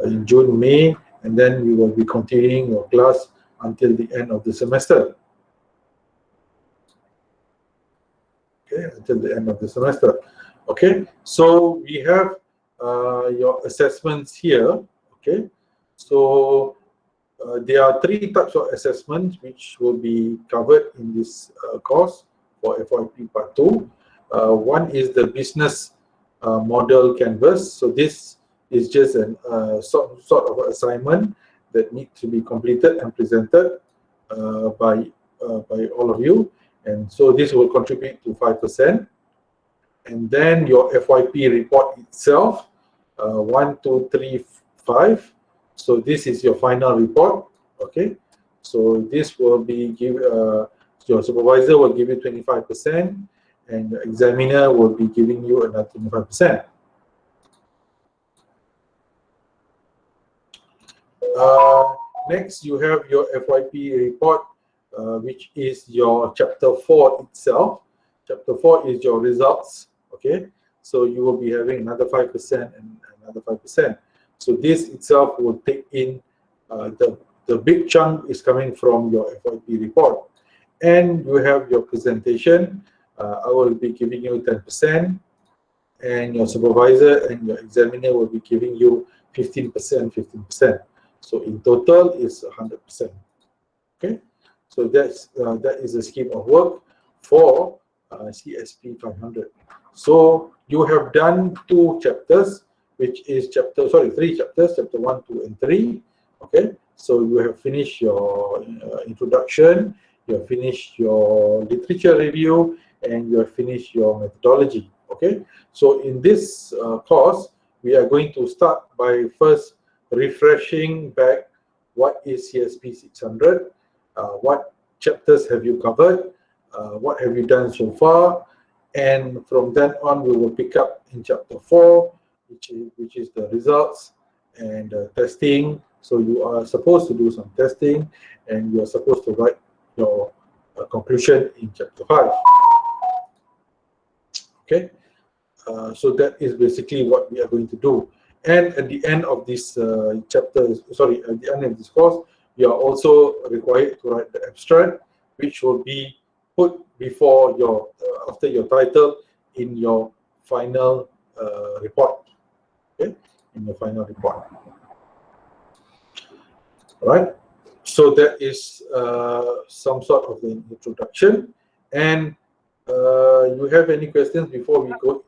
in June, May, and then you will be continuing your class until the end of the semester. Okay, until the end of the semester. Okay, so we have your assessments here. Okay, so there are 3 types of assessments which will be covered in this course for FYP Part 2. One is the business model canvas. So this is just a sort of assignment that needs to be completed and presented by all of you. And so this will contribute to 5%. And then your FYP report itself, 1, 2, 3, 5. So this is your final report. Okay. So this will be your supervisor will give you 25%, and the examiner will be giving you another 25%. Next, you have your FYP report, which is your chapter 4 itself. Chapter 4 is your results. Okay, so you will be having another 5% and another 5%. So this itself will take in the big chunk is coming from your FYP report. And you have your presentation. I will be giving you 10%, and your supervisor and your examiner will be giving you 15%, 15%. So in total, it's 100%. Okay, so that is a scheme of work for CSP 500. So you have done 2 chapters, which is 3 chapters, chapter 1, 2, and 3. Okay, so you have finished your introduction, you have finished your literature review, and you have finished your methodology. Okay, so in this course, we are going to start by first refreshing back what is CSP 600, what chapters have you covered, what have you done so far, and from then on we will pick up in chapter 4, which is the results and testing. So you are supposed to do some testing, and you are supposed to write your conclusion in chapter 5. Okay, so that is basically what we are going to do. And at the end of this at the end of this course, you are also required to write the abstract, which will be put before your after your title in your final report. Okay, in your final report. All right. So that is some sort of an introduction. And you have any questions before we go?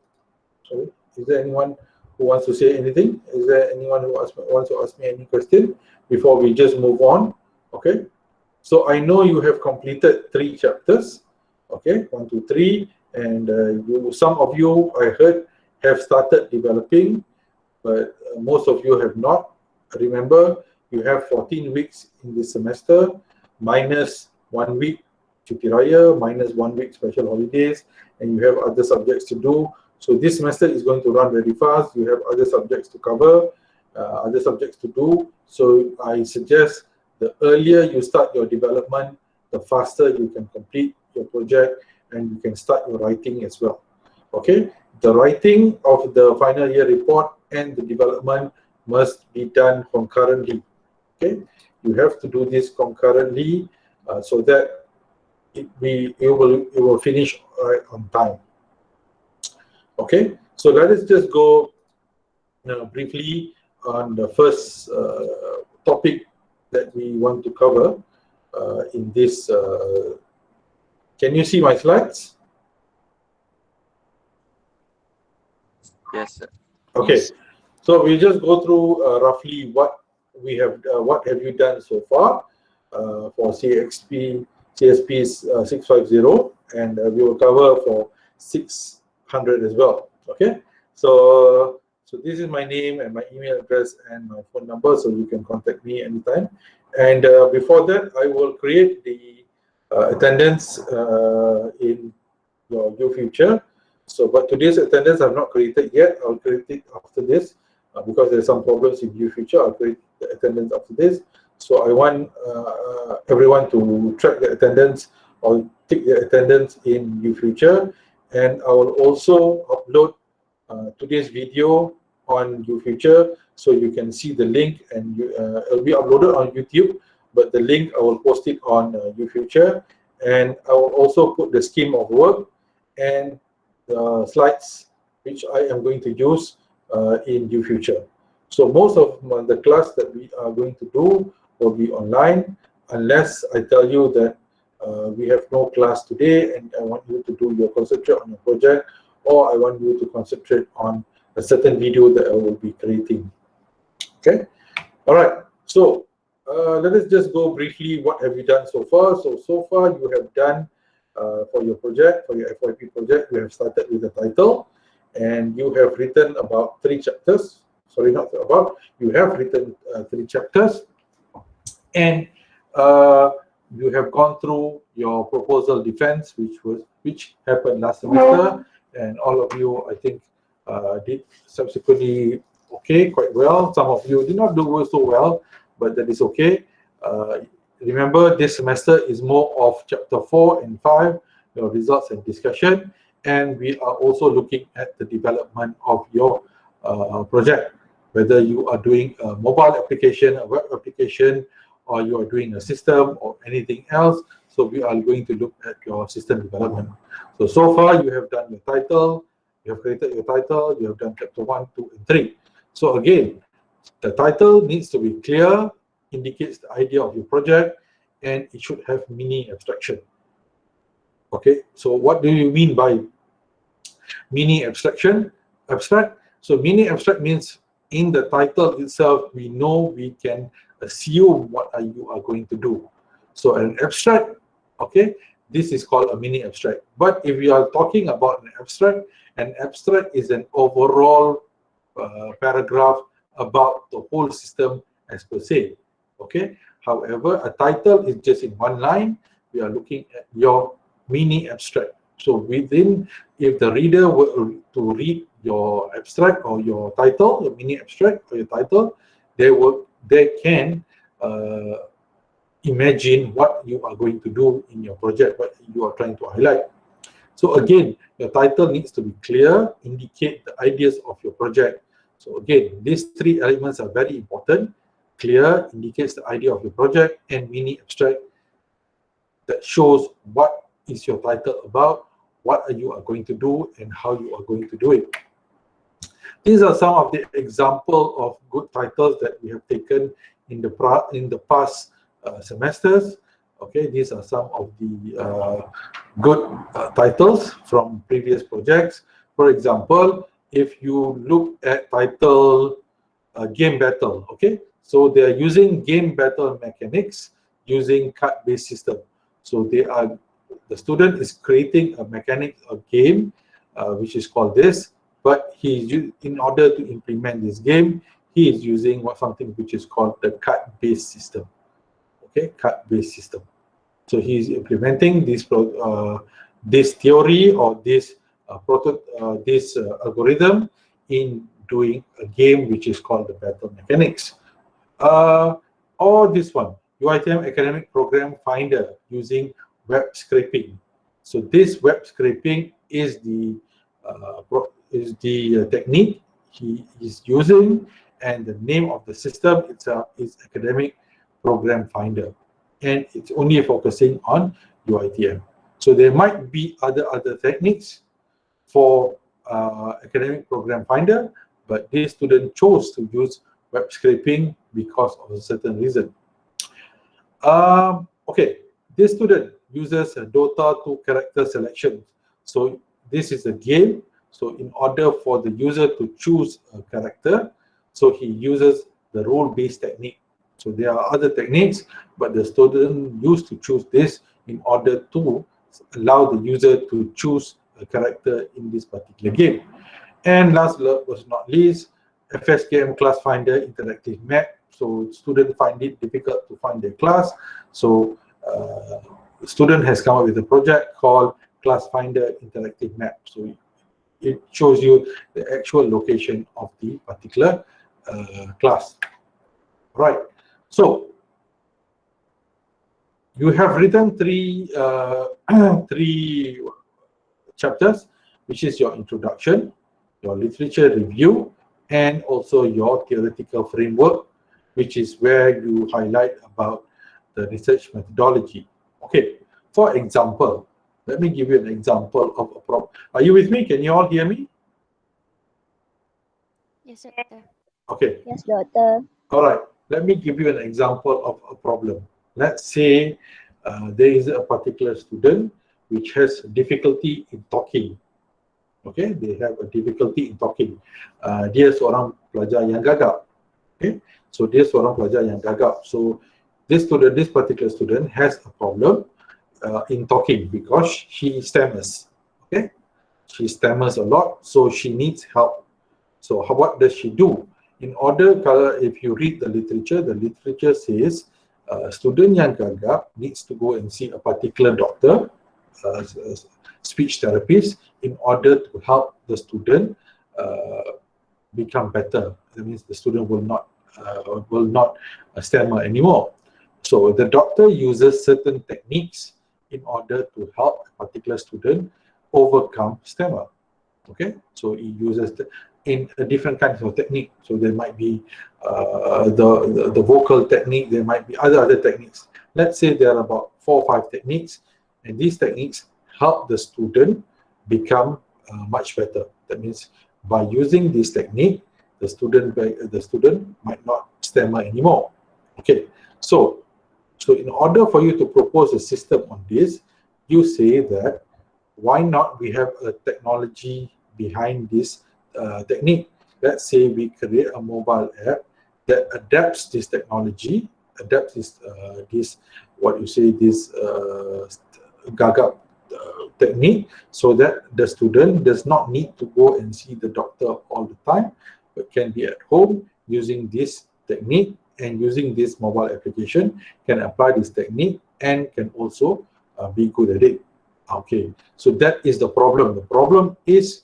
Sorry, is there anyone who wants to say anything? Is there anyone who wants to ask me any question before we just move on? Okay. So I know you have completed 3 chapters. Okay, 1, 2, 3, and some of you I heard have started developing, but most of you have not. Remember, you have 14 weeks in this semester, minus 1 week Cuti Raya, minus 1 week special holidays, and you have other subjects to do. So this semester is going to run very fast. You have other subjects to cover, other subjects to do. So I suggest the earlier you start your development, the faster you can complete your project, and you can start your writing as well. Okay, the writing of the final year report and the development must be done concurrently. Okay, you have to do this concurrently so that it will finish right on time. Okay, so let us just go briefly on the first topic that we want to cover in this. Can you see my slides? Yes, sir. Okay, yes. So we just go through roughly what have you done so far for CSP 650, and we will cover for 600 as well. Okay, so this is my name and my email address and my phone number, so you can contact me anytime. And before that, I will create the attendance in your UFuture. So, but today's attendance I've not created yet. I'll create it after this because there's some problems in UFuture. I'll create the attendance after this. So I want everyone to track the attendance or take the attendance in UFuture, and I will also upload today's video on UFuture, so you can see the link, and it'll be uploaded on YouTube, but the link I will post it on UFuture, and I will also put the scheme of work and the slides which I am going to use in UFuture. So most of the class that we are going to do will be online, unless I tell you that we have no class today and I want you to concentrate on your project, or I want you to concentrate on a certain video that I will be creating. Okay, all right. So let us just go briefly. What have you done so far? So far you have done for your project, for your FYP project, you have started with the title, and you have written about 3 chapters. Sorry, not about. You have written 3 chapters, and you have gone through your proposal defense, which happened last semester, and all of you, I think, did subsequently okay, quite well. Some of you did not do so well, but that is okay. Remember, this semester is more of chapter 4 and 5, your results and discussion, and we are also looking at the development of your project, whether you are doing a mobile application, a web application, or you are doing a system or anything else. So we are going to look at your system development. So far you have done your title, you have created your title, you have done chapter 1, 2, and 3. So again, the title needs to be clear, indicates the idea of your project, and it should have mini abstraction. Okay, so what do you mean by mini abstraction? Abstract. So mini abstract means in the title itself, we know, we can assume what you are going to do. So an abstract, okay, this is called a mini abstract. But if we are talking about an abstract is an overall paragraph about the whole system as per se. Okay. However, a title is just in one line. We are looking at your mini abstract. So within, if the reader were to read your abstract or your title, your mini abstract or your title, they can imagine what you are going to do in your project, what you are trying to highlight. So again, your title needs to be clear, indicate the ideas of your project. So again, these 3 elements are very important. Clear, indicates the idea of your project, and mini abstract that shows what is your title about, what you are going to do, and how you are going to do it. These are some of the examples of good titles that we have taken in the past semesters. Okay, these are some of the good titles from previous projects. For example, if you look at title Game Battle, okay, so they are using game battle mechanics using card-based system. So the student is creating a mechanic, a game, which is called this, but in order to implement this game, he is using something which is called the card-based system. Okay, card-based system. So he is implementing this theory or this algorithm in doing a game which is called the battle mechanics. Or this one, UiTM Academic Program Finder using web scraping. So this web scraping is the technique he is using, and the name of the system itself is Academic Program Finder, and it's only focusing on UiTM. So there might be other techniques for Academic Program Finder, but this student chose to use web scraping because of a certain reason. Okay, this student uses a Dota 2 character selection. So this is a game. So in order for the user to choose a character, so he uses the role-based technique. So there are other techniques, but the student used to choose this in order to allow the user to choose a character in this particular game. And last but not least, FSKM Class Finder Interactive Map. So students find it difficult to find their class. So the student has come up with a project called Class Finder Interactive Map. So it shows you the actual location of the particular class. Right. So you have written three chapters, which is your introduction, your literature review, and also your theoretical framework, which is where you highlight about the research methodology. Okay, for example, let me give you an example of a problem. Are you with me? Can you all hear me? Yes, doctor. Okay. Yes, doctor. All right. Let me give you an example of a problem. Let's say there is a particular student which has difficulty in talking. Okay, they have a difficulty in talking. Dia seorang pelajar yang gagap. Okay, so dia seorang pelajar yang gagap. So this particular student has a problem in talking because she stammers. Okay, she stammers a lot, so she needs help. So what does she do? In order, if you read the literature says student yang gagap needs to go and see a particular doctor, speech therapist, in order to help the student become better. That means the student will not stammer anymore. So the doctor uses certain techniques in order to help a particular student overcome stammer. Okay, so he uses in a different kinds of technique. So there might be the vocal technique, there might be other techniques. Let's say there are about 4 or 5 techniques, and these techniques help the student become much better. That means by using this technique, the student might not stammer anymore. Okay, so in order for you to propose a system on this, you say that why not we have a technology behind this technique. Let's say we create a mobile app that adapts this technology, adapts this gagap technique, so that the student does not need to go and see the doctor all the time, but can be at home using this technique, and using this mobile application can apply this technique and can also be good at it. Okay, so that is the problem. The problem is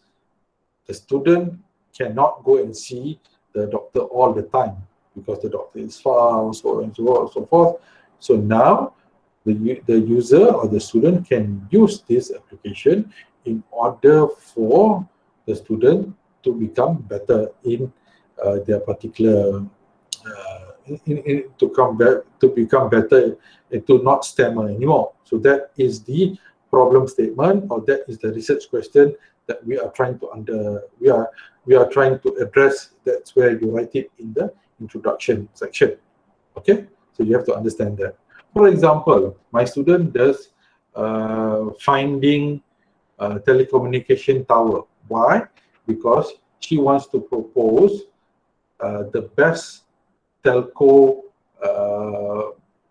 the student cannot go and see the doctor all the time because the doctor is far, so and so forth. So now the user or the student can use this application in order for the student to become better in their particular to become better and to not stammer anymore. So that is the problem statement, or that is the research question that we are trying to we are trying to address. That's where you write it in the introduction section. Okay, so you have to understand that. For example, my student does finding a telecommunication tower. Why? Because she wants to propose the best telco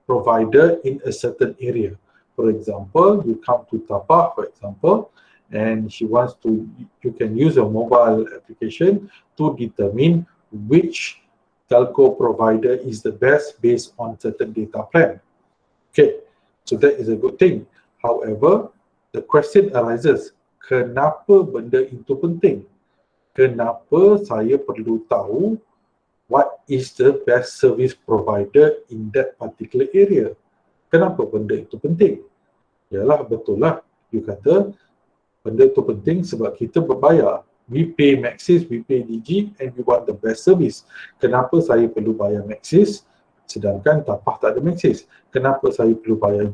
provider in a certain area. For example, you come to Tapak, for example, and she wants to, you can use a mobile application to determine which telco provider is the best based on certain data plan. Okay, so that is a good thing. However, the question arises, kenapa benda itu penting? Kenapa saya perlu tahu what is the best service provider in that particular area? Kenapa benda itu penting? Yalah, betul lah. You kata benda itu penting sebab kita berbayar. We pay Maxis, we pay Digi, and we want the best service. Kenapa saya perlu bayar Maxis sedangkan Tapah tak ada Maxis? Kenapa saya perlu bayar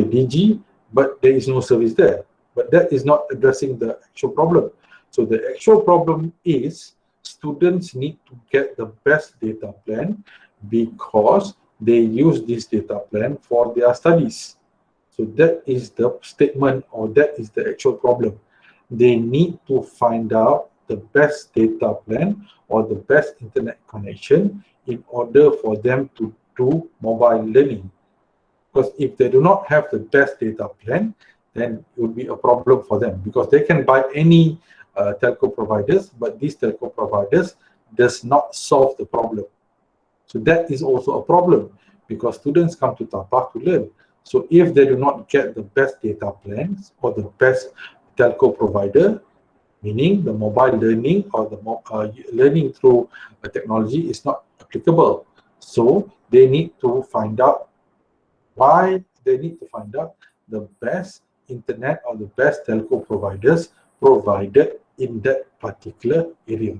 Digi, but there is no service there? But that is not addressing the actual problem. So the actual problem is students need to get the best data plan because they use this data plan for their studies. So that is the statement, or that is the actual problem. They need to find out the best data plan or the best internet connection in order for them to do mobile learning. Because if they do not have the best data plan, then it would be a problem for them, because they can buy any telco providers, but these telco providers does not solve the problem. So that is also a problem, because students come to Tapak to learn. So if they do not get the best data plans or the best telco provider, meaning the mobile learning or the learning through technology is not applicable. So they need to find out the best internet or the best telco providers provided in that particular area.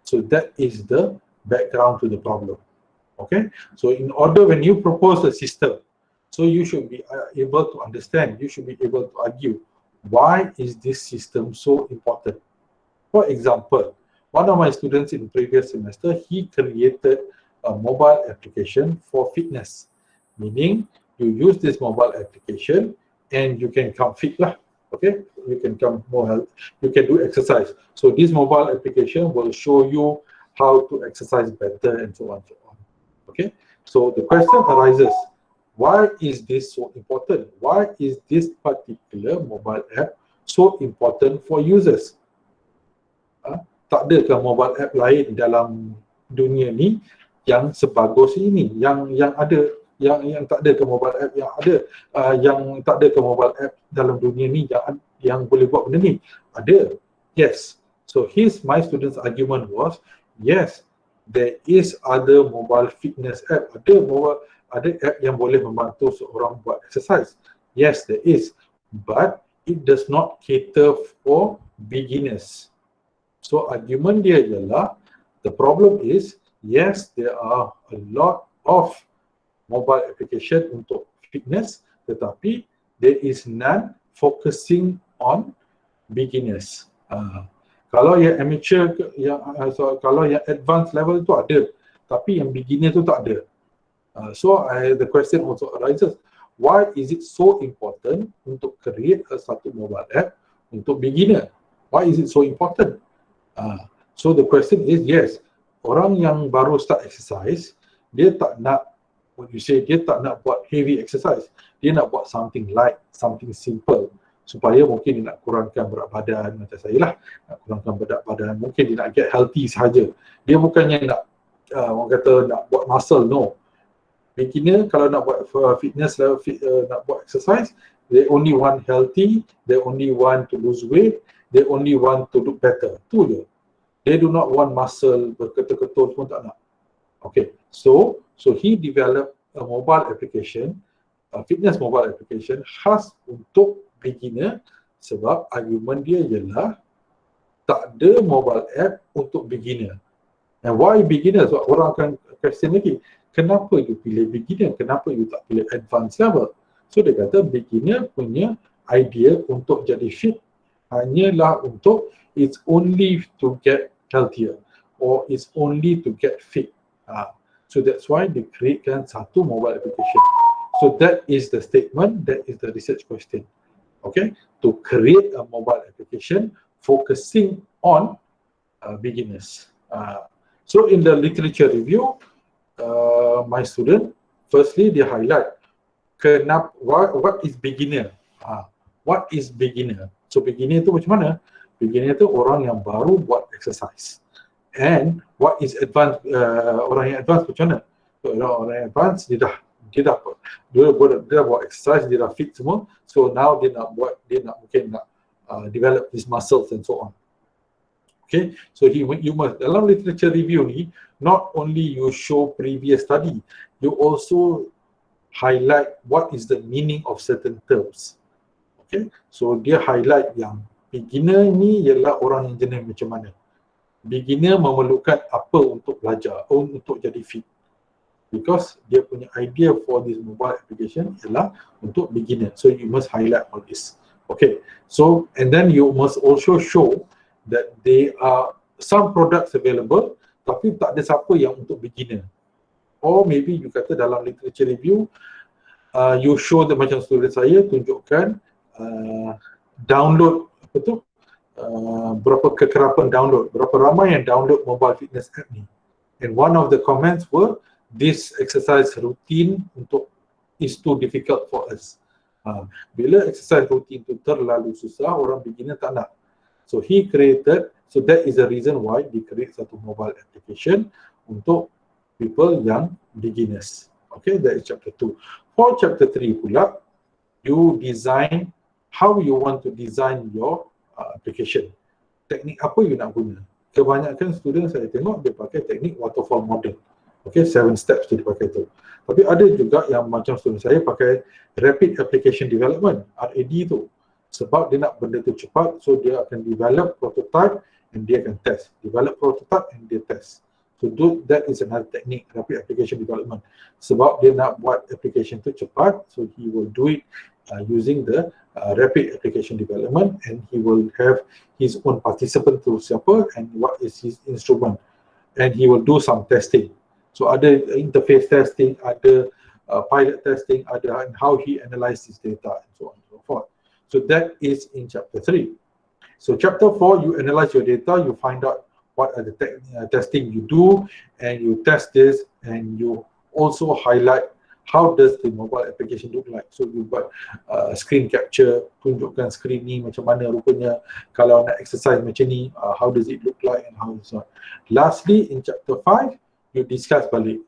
So that is the background to the problem. Okay, so in order when you propose a system, so you should be able to understand, you should be able to argue, why is this system so important? For example, one of my students in previous semester, he created a mobile application for fitness, meaning you use this mobile application and you can come fit lah. Okay, you can come more health, you can do exercise. So this mobile application will show you how to exercise better and so on, so on. Okay, so the question arises, why is this so important? Why is this particular mobile app so important for users? Tak ada ke mobile app lain dalam dunia ni yang sebagus ini, yang ada, yang tak ada ke mobile app yang ada, yang tak ada ke mobile app dalam dunia ni yang boleh buat benda ni? Ada. Yes. So my student's argument was, yes, there is other mobile fitness app, ada app yang boleh membantu seorang buat exercise. Yes, there is, but it does not cater for beginners. So argument dia ialah, the problem is, yes, there are a lot of mobile application untuk fitness, tetapi there is none focusing on beginners. Kalau yang amateur, kalau yang advanced level tu ada, tapi yang beginner tu tak ada. So the question also arises, why is it so important untuk create satu mobile app untuk beginner? Why is it so important? So the question is, yes, orang yang baru start exercise, dia tak nak, what you say, dia tak nak buat heavy exercise. Dia nak buat something light, something simple, supaya mungkin dia nak kurangkan berat badan, macam saya lah, nak kurangkan berat badan, mungkin dia nak get healthy sahaja. Dia bukannya nak, orang kata nak buat muscle, no. Beginner kalau nak buat fitness, nak buat exercise, they only want healthy, they only want to lose weight, they only want to look better. Tu je. They do not want muscle, berketul-ketul pun tak nak. Okay, so he developed a mobile application, a fitness mobile application khas untuk beginner, sebab argument dia ialah tak ada mobile app untuk beginner. And why beginner? Sebab orang akan question lagi, kenapa you pilih beginner? Kenapa you tak pilih advanced level? So dia kata beginner punya idea untuk jadi fit hanyalah untuk, it's only to get healthier, or it's only to get fit. So that's why they createkan satu mobile application. So that is the statement, that is the research question. Okay, to create a mobile application focusing on beginners. So in the literature review, my student, firstly they highlight, what is beginner? What is beginner? So beginner tu macam mana? Beginner tu orang yang baru buat exercise. And what is advanced? Orang yang advanced macam mana? So, orang yang advanced dia dah buat exercise, dia dah fit semua. So now dia nak mungkin nak develop his muscles and so on. Okay, so you must, dalam literature review ni, not only you show previous study, you also highlight what is the meaning of certain terms. Okay, so dia highlight yang beginner ni ialah orang yang jenis macam mana. Beginner memerlukan apa untuk belajar, untuk jadi fit. Because dia punya idea for this mobile application ialah untuk beginner. So you must highlight all this. Okay, so and then you must also show that there are some products available, tapi tak ada siapa yang untuk beginner. Or maybe you kata dalam literature review, you show that macam student saya tunjukkan download, apa tu, berapa kekerapan download, berapa ramai yang download mobile fitness app ni. And one of the comments were, this exercise routine is too difficult for us. Bila exercise routine tu terlalu susah, orang beginner tak nak. So he created, so that is the reason why he create satu mobile application untuk people yang beginners. Okay, that is chapter 2. For chapter 3 pula, you design how you want to design your application. Teknik apa you nak guna? Kebanyakan student saya tengok dia pakai teknik waterfall model. Okay, 7 steps tu dipakai tu. Tapi ada juga yang macam student saya pakai rapid application development, RAD tu. Sebab dia nak benda tu cepat, so dia akan develop prototype and dia akan test. Develop prototype and dia test. So that is another technique, rapid application development. Sebab dia nak buat application tu cepat, so he will do it using the rapid application development, and he will have his own participant tu siapa and what is his instrument, and he will do some testing. So ada interface testing, ada pilot testing, ada and how he analyzes data and so on and so forth. So that is in chapter 3. So chapter 4, you analyze your data, you find out what are the testing you do, and you test this, and you also highlight how does the mobile application look like. So you buat screen capture, tunjukkan screen ni macam mana rupanya, kalau nak exercise macam ni, how does it look like and how so on. Lastly, in chapter 5, you discuss balik.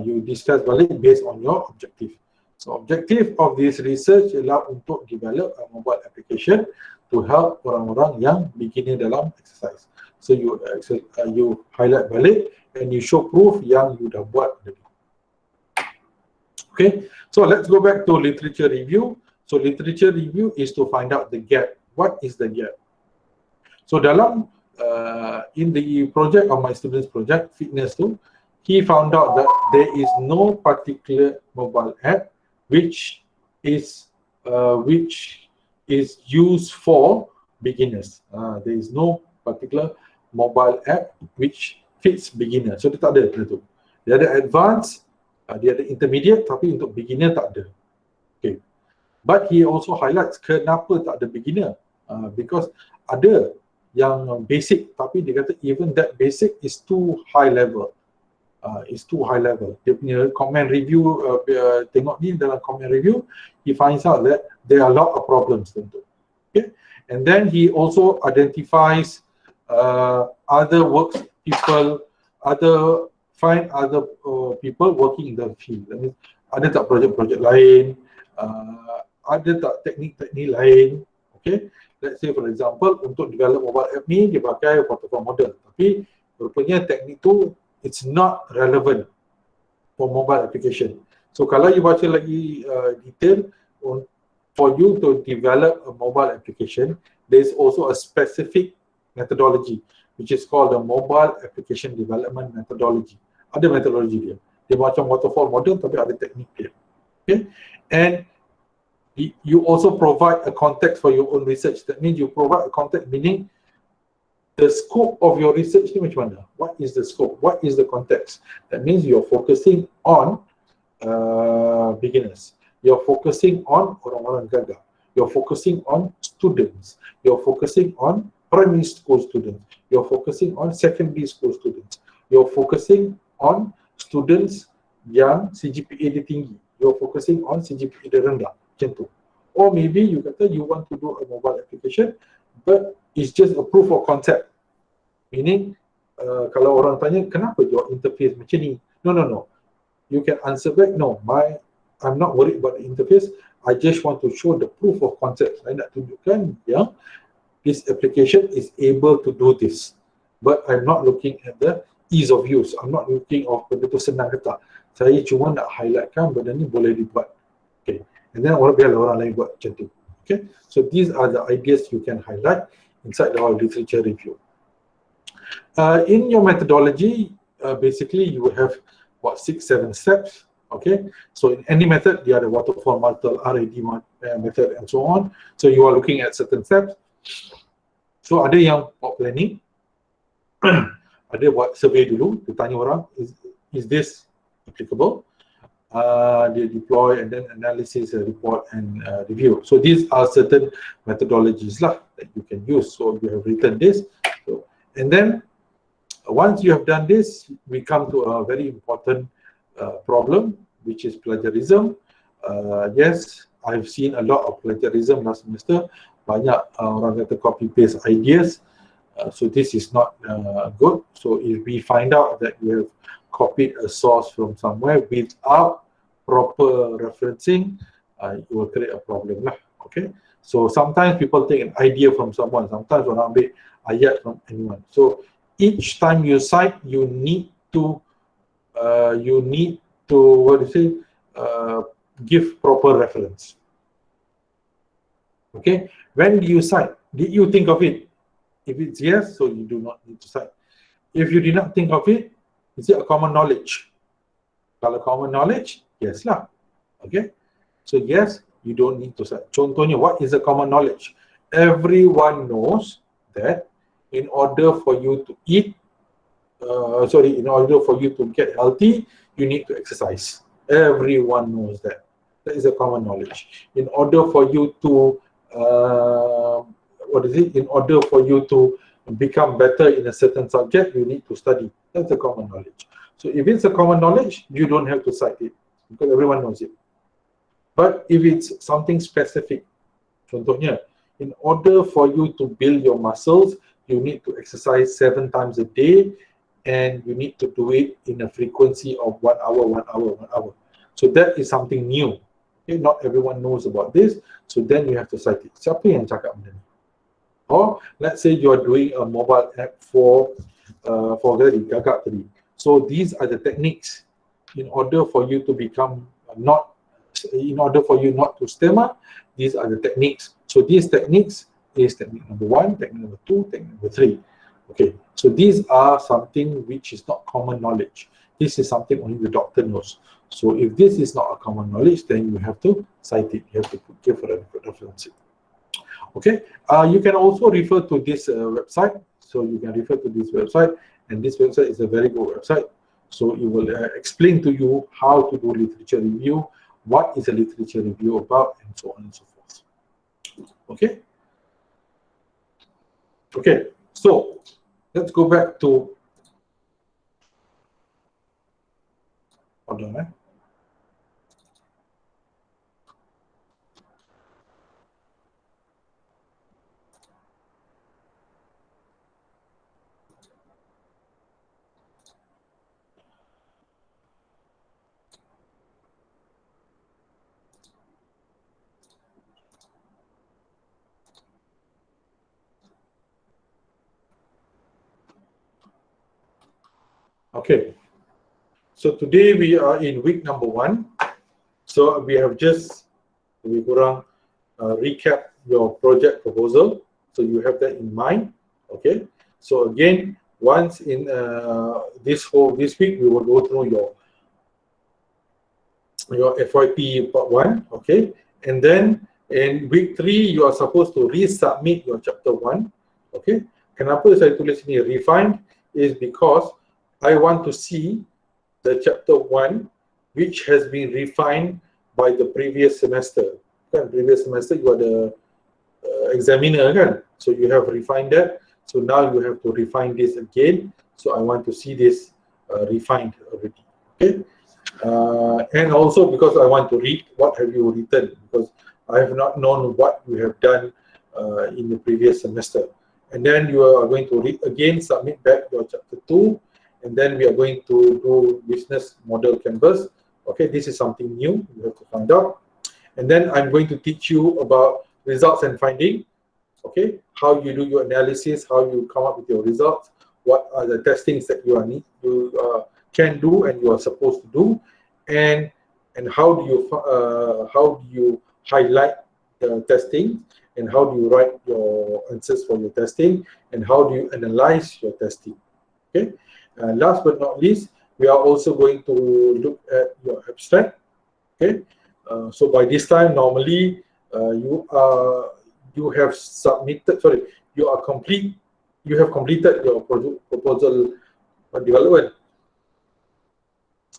You discuss balik based on your objective. So objective of this research ialah untuk develop a mobile application to help orang-orang yang beginner dalam exercise. So you highlight balik and you show proof yang you dah buat tadi. Okay, so let's go back to literature review. So literature review is to find out the gap. What is the gap? So dalam in the project of my student's project, fitness tu, he found out that there is no particular mobile app which is used for beginners. There is no particular mobile app which fits beginner. So dia tak ada tu. Dia ada advanced, dia ada intermediate, tapi untuk beginner tak ada. Okay. But he also highlights kenapa tak ada beginner. Because ada yang basic, tapi dia kata even that basic is too high level. Is too high level. Dia punya comment review, tengok ni dalam comment review, he finds out that there are a lot of problems tentu. Okay, and then he also identifies other works people, find other people working in the field. That means ada tak projek-projek lain, ada tak teknik-teknik lain. Okay, let's say for example untuk develop mobile app ni dia pakai waterfall model, tapi rupanya teknik tu it's not relevant for mobile application. So kalau you baca lagi detail, for you to develop a mobile application, there is also a specific methodology which is called the mobile application development methodology. Ada methodology dia. Dia macam waterfall model tapi ada teknik dia. Okay? And you also provide a context for your own research. That means you provide a context, meaning the scope of your research ni macam mana? What is the scope? What is the context? That means you're focusing on beginners. You're focusing on orang-orang gagah. You're focusing on students. You're focusing on primary school students. You're focusing on secondary school students. You're focusing on students yang CGPA dia tinggi. You're focusing on CGPA dia rendah. Macam tu. Or maybe you kata you want to do a mobile application, but it's just a proof of concept. Meaning, kalau orang tanya, kenapa your interface macam ni? No. You can answer back, no, I'm not worried about the interface. I just want to show the proof of concept. Saya nak tunjukkan yang this application is able to do this. But I'm not looking at the ease of use. I'm not looking of benda tu senang ke tak. Saya cuma nak highlightkan benda ni boleh dibuat. Okay. And then biarlah orang lain buat macam tu. Okay. So these are the ideas you can highlight inside our literature review. In your methodology, basically you will have what 6-7 steps. Okay, so in any method, there are the waterfall model, RAD method, and so on. So you are looking at certain steps. So ada yang buat planning, ada buat survey dulu, dia tanya orang, is this applicable? They deploy and then analysis, report and review. So these are certain methodologies lah that you can use. So you have written this. So, and then once you have done this, we come to a very important problem, which is plagiarism. Yes, I've seen a lot of plagiarism last semester. Banyak orang kata copy paste ideas. So this is not good. So if we find out that we have copied a source from somewhere without proper referencing, it will create a problem lah. Okay. So sometimes people take an idea from someone. Sometimes orang ambil ayat from anyone. So each time you cite, you need to give proper reference. Okay, When do you cite? Did you think of it? If it's yes, so you do not need to cite. If you did not think of it, is it a common knowledge? Kalau common knowledge, yes lah. Okay. So yes, you don't need to cite. Contohnya, what is a common knowledge? Everyone knows that in order for you to eat, in order for you to get healthy, you need to exercise. Everyone knows that. That is a common knowledge. In order for you to, in order for you to become better in a certain subject, you need to study. That's a common knowledge. So if it's a common knowledge, you don't have to cite it because everyone knows it. But if it's something specific, contohnya, in order for you to build your muscles, you need to exercise 7 times a day, and you need to do it in a frequency of 1 hour, 1 hour, 1 hour. So that is something new. Okay? Not everyone knows about this, so then you have to cite it. Siapa yang cakap benda ni? Or let's say you are doing a mobile app for Gagak tadi. So these are the techniques in order for you to become in order for you not to stammer. These are the techniques. So these techniques is technique number 1, technique number 2, technique number 3. Okay, so these are something which is not common knowledge. This is something only the doctor knows. So if this is not a common knowledge, then you have to cite it. You have to give a reference. Okay, you can also refer to this website. So you can refer to this website, and this website is a very good website. So it will explain to you how to do literature review, what is a literature review about, and so on and so forth. Okay. Okay, so let's go back to, hold on, Okay, so today we are in week number 1. So we have just recap your project proposal. So you have that in mind. Okay, so again, once in this week, we will go through your FYP part 1. Okay, and then in week 3, you are supposed to resubmit your chapter 1. Okay, kenapa saya tulis ini refined is because I want to see the chapter 1 which has been refined by the previous semester. Kan, previous semester you are the examiner, kan? So you have refined that. So now you have to refine this again. So I want to see this refined already. Okay, and also because I want to read what have you written, because I have not known what you have done in the previous semester. And then you are going to read again, submit back your chapter 2. And then we are going to do business model canvas. Okay, this is something new you have to find out. And then I'm going to teach you about results and finding. Okay, how you do your analysis, how you come up with your results, what are the testings that you can do and you are supposed to do, and how do you highlight the testing, and how do you write your answers for your testing, and how do you analyze your testing. Okay. Last but not least, we are also going to look at your abstract. Okay, so by this time, normally you have completed your proposal development.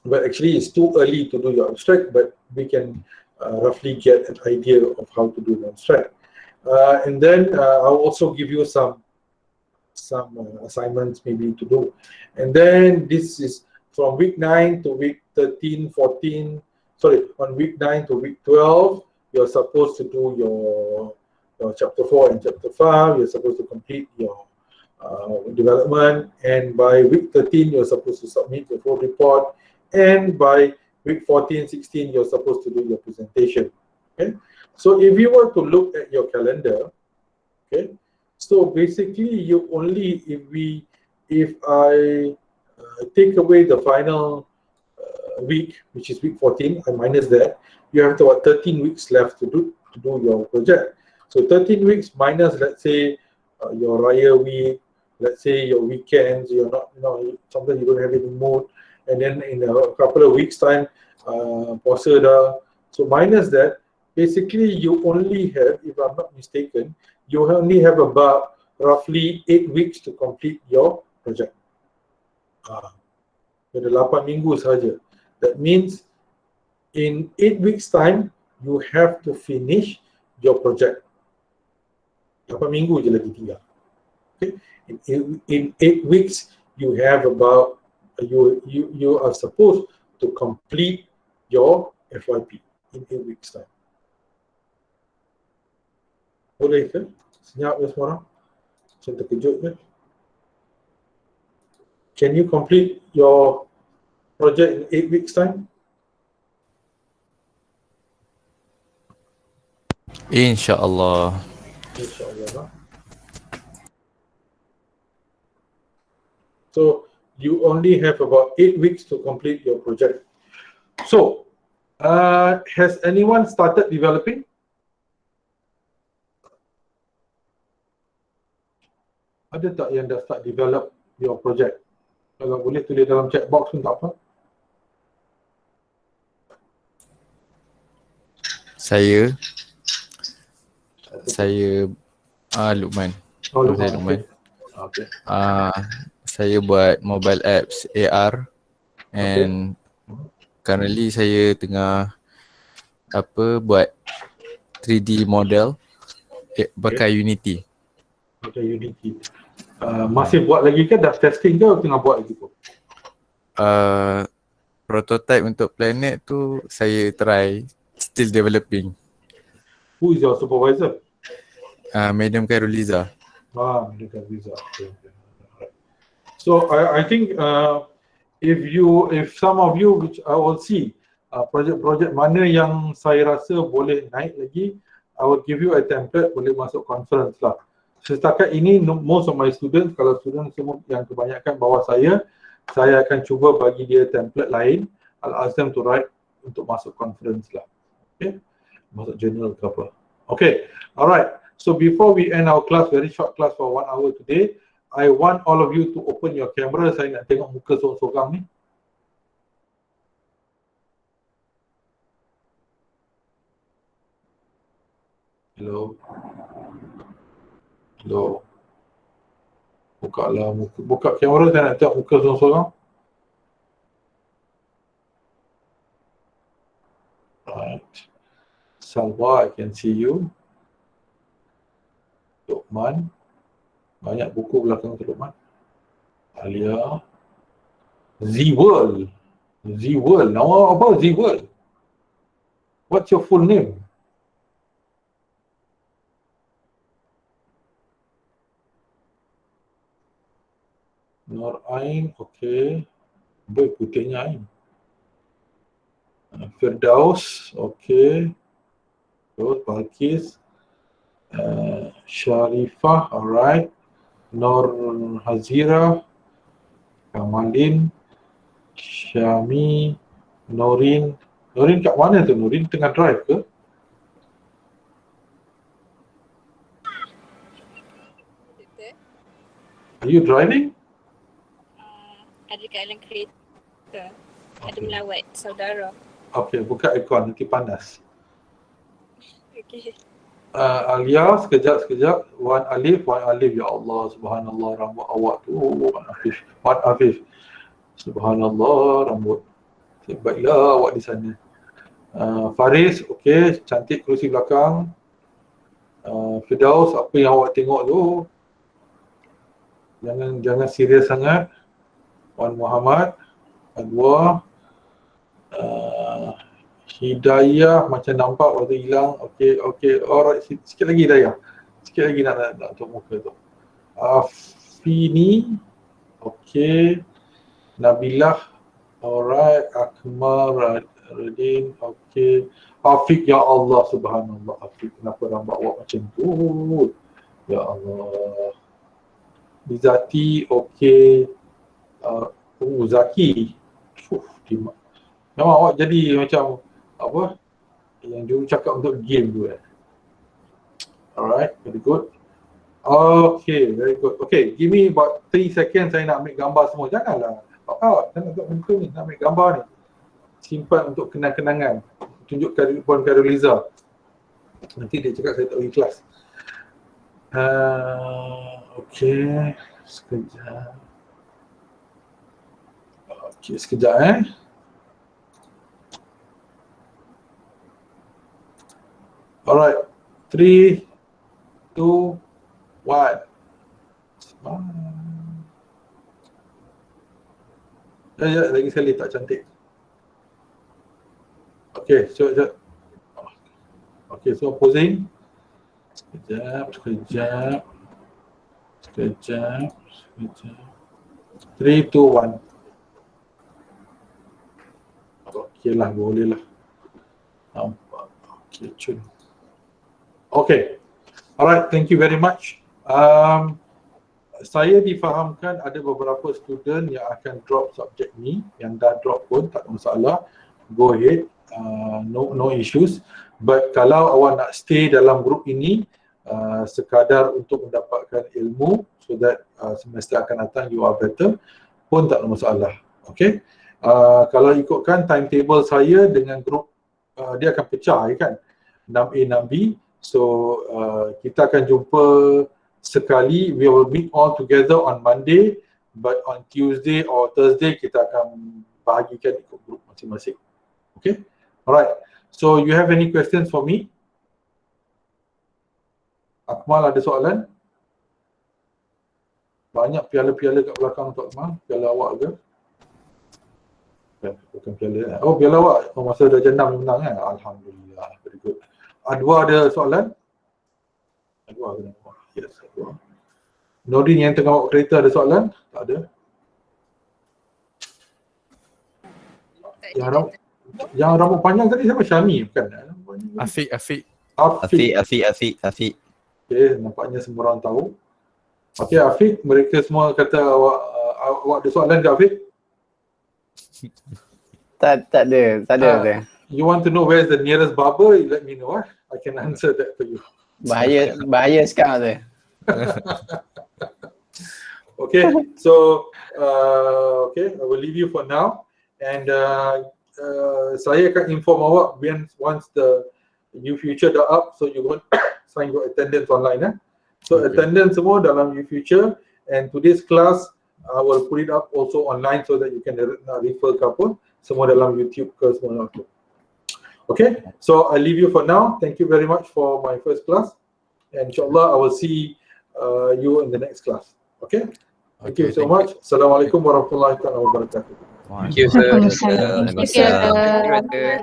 But actually, it's too early to do your abstract, but we can roughly get an idea of how to do the abstract. And then I'll also give you some assignments maybe to do. And then this is from week 9 to week 13, 14, on week 9 to week 12, you're supposed to do your chapter 4 and chapter 5. You're supposed to complete your development, and by week 13, you're supposed to submit your full report, and by week 14, 16, you're supposed to do your presentation. Okay, so if you were to look at your calendar, okay, so basically, you only if I take away the final week, which is week 14, I minus that, you have about 13 weeks left to do your project. So 13 weeks minus, let's say, your Raya week, let's say your weekends, you're not, sometimes you don't have any mood, and then in a couple of weeks' time, puasa dah. So minus that, basically you only have, if I'm not mistaken, you only have about roughly 8 weeks to complete your project. Ada 8 minggu saja. That means in 8 weeks' time, you have to finish your project. 8 minggu je lagi tinggal. Okay? In 8 weeks, you have about, you are supposed to complete your FYP in 8 weeks' time. Boleh ke? Senyap ke semua orang? Macam terkejut ke? Can you complete your project in 8 weeks' time? InsyaAllah. InsyaAllah. So you only have about 8 weeks to complete your project. So, has anyone started developing? Ada tak yang dah start develop your project? Kalau boleh tulis dalam chat box pun tak apa. Saya Luqman. Oh, Saya Luqman. Luqman. Okay. Saya buat mobile apps AR and currently saya tengah buat 3D model pakai Unity. Pakai Unity. Masih buat lagi ke? Dah testing ke? Tengah buat lagi pun? Prototype untuk planet tu saya try, still developing. Who is your supervisor? Madam Khairul-Liza. Madam Khairul-Liza. Okay. So I think if some of you, which I will see, projek-projek mana yang saya rasa boleh naik lagi, I will give you a template, boleh masuk conference lah. Setakat ini, most of my students, kalau students semua yang kebanyakan bawah saya akan cuba bagi dia template lain. I'll ask them to write untuk masuk conference lah. Okay, masuk journal ke apa. Okay, alright. So before we end our class, very short class for 1 hour today, I want all of you to open your camera. Saya nak tengok muka seorang-seorang ni. Hello. Hello. Buka kamera, saya nak tengok muka seorang-seorang. Right. Salwa, I can see you. Luqman. Banyak buku belakang tu Luqman. Alia. Z-World. Z-World. Nama apa Z-World? What's your full name? Nur Ain, okay. Boy, putihnya Ain. Firdaus, okay. Terus Balkis. Sharifah, alright. Nur Hazira. Kamalin. Syami. Norin. Norin kat mana tu? Norin tengah drive ke? Are you driving? Ada kat dalam kereta. Ada melawat saudara. Okay, buka aircon, nanti panas. Okay. Alia, sekejap. Wan Alif. Ya Allah, subhanallah, rambut awak tu. Wan Afif. Subhanallah, rambut. Baiklah awak di sana. Faris, okay, cantik kerusi belakang. Firdaus, apa yang awak tengok tu? Jangan serius sangat. Wan Muhammad, Adwa, Hidayah macam nampak waktu hilang. Okay, alright, sikit lagi Hidayah. Sikit lagi nak untuk muka tu. Afini, okay. Nabilah, alright. Akmal, Radin, okay. Afiq, ya Allah, subhanallah. Afiq, kenapa rambut awak macam tu? Ya Allah. Bizati, okay. Zaki. Memang awak jadi macam apa yang dulu cakap untuk game tu Alright, very good. Okay, very good. Okay, give me about 3 seconds saya nak ambil gambar semua. Janganlah. Jangan tengok muka ni, nak ambil gambar ni. Simpan untuk kenang-kenangan. Tunjukkan Puan Karoliza. Nanti dia cakap saya tak pergi kelas. Okay, sekejap. Okay, sekejap Alright, 3, 2, 1. Ya, lagi sekali tak cantik. Okay, sekejap. Okay, so posing. Sekejap. 3, 2, 1. Okay lah, boleh lah. Nampak. Okay, cun. Okay. Alright, thank you very much. Saya difahamkan ada beberapa student yang akan drop subjek ni, yang dah drop pun tak ada masalah. Go ahead, no issues. But kalau awak nak stay dalam grup ini sekadar untuk mendapatkan ilmu so that semester akan datang you are better, pun tak ada masalah. Okay. Kalau ikutkan timetable saya dengan grup, dia akan pecah kan, 6A, 6B. So kita akan jumpa sekali, we will meet all together on Monday, but on Tuesday or Thursday kita akan bahagikan ikut grup masing-masing. Okay, alright. So you have any questions for me? Akmal ada soalan? Banyak piala-piala kat belakang Tok Akmal. Piala awak ke? Bukan piala. Oh, piala awak. Oh, masa dah jenam menang kan? Alhamdulillah. Very good. Adwa ada soalan? Adwa kena. Yes, Adwa. Nordin yang tengah bawa kereta ada soalan? Tak ada. Yang rambut panjang tadi siapa? Syami bukan? Afiq. Afiq. Okay, nampaknya semua orang tahu. Okay, Afiq, mereka semua kata awak ada soalan ke Afiq? Tak ada. You want to know where's the nearest barber? You let me know. I can answer that for you. Bahaya sekarang tu. Okay, so okay, I will leave you for now, and saya akan inform awak once the new future dah up, so you won't sign your attendance online. So Okay. attendance semua dalam new future, and today's class I will put it up also online so that you can refer ke apa, semua dalam YouTube ke semua tu. Okay, so I leave you for now. Thank you very much for my first class, and inshallah I will see you in the next class. Okay, thank you so much. Assalamualaikum warahmatullahi wabarakatuh. Thank you, sir. Waalaikumsalam. Waalaikumsalam. Thank you.